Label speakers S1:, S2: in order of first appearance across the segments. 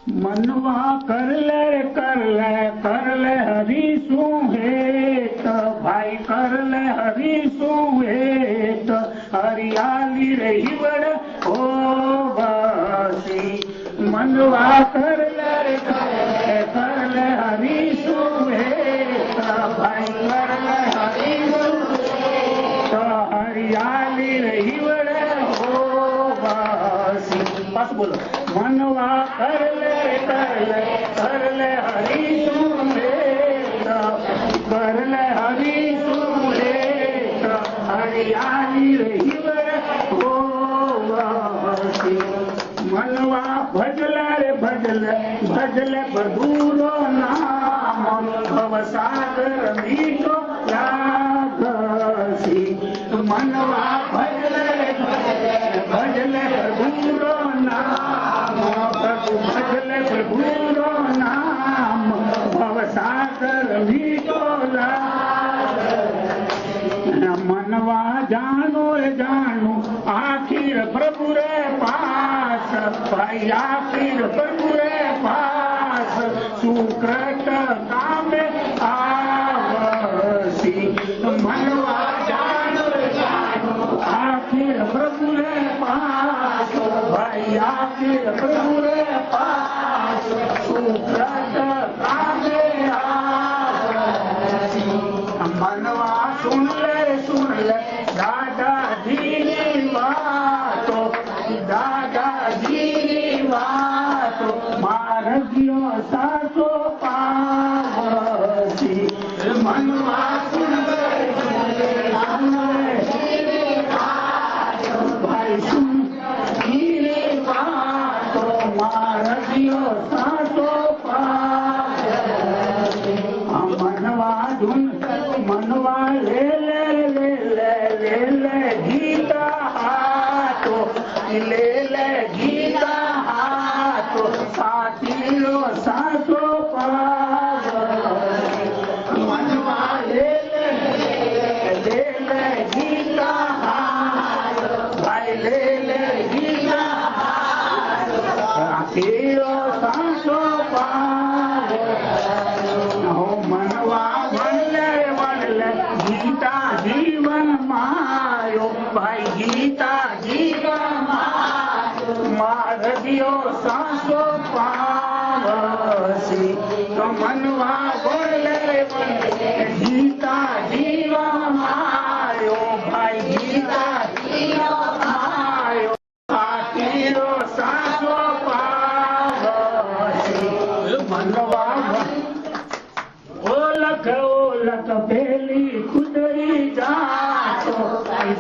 S1: मनवा कर ले हरी सुहेत भाई कर ले हरी सुहेत हरियाली रही बड़ हो बसी मनवा कर ले हरी सुहेत भाई कर ले हरी सुहेत हरियाली रही बड़ हो बसी बस बोलो मनवा कर ले हरी सुहेत कर ले हरी सुहेत हरियाली रही हो बसी मनवा भजले बधूरो नाम भवसागर मीठो लागसी मनवा भजले बधूरो नाम भजले बधूरो नाम भवसागर मीठो मनवा जानो आखिर प्रभु रे पास भाई आखिर प्रभु रे पास सुकृत कामे आवसी मनवा जानो आखिर प्रभु रे पास भाई आखिर प्रभु रे पास सुकृत कामे आवसी मनवा सुन ले दादाजी वातो मारगियो सासो पावसी मनवा सुन ले भाई सुन वातो मारगियो सासो पावसी मनवा ले गीता हाथो ले गीता हाथो साथीरो सासो पावसी मनवा ले गीता हाथो भाई ले गीता हाथो साथीरो सासो मनवा बनले गीता जीवन मायो भाई गीता जीवन मायो मारगियो सासो पावसी तो मनवा बोले गीता जीवन मायो भाई गीता जीवन मायो आखिरो सासो पावसी मनवा ओलख पेली खुदरी जातो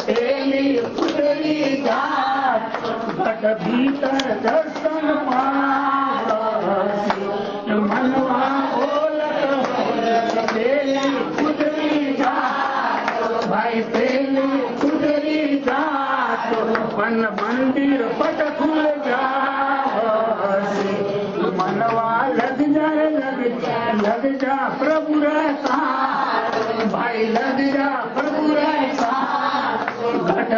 S1: पेली खुदरी जातो घट भीतर दर्शन पावसी मनवा ओलख पेली खुदरी जातो भाई पेली खुदरी जातो वन मंदिर पट खुल जावसी मनवा लग जा प्रभु रहता भाई लग जा प्रभु रहता घट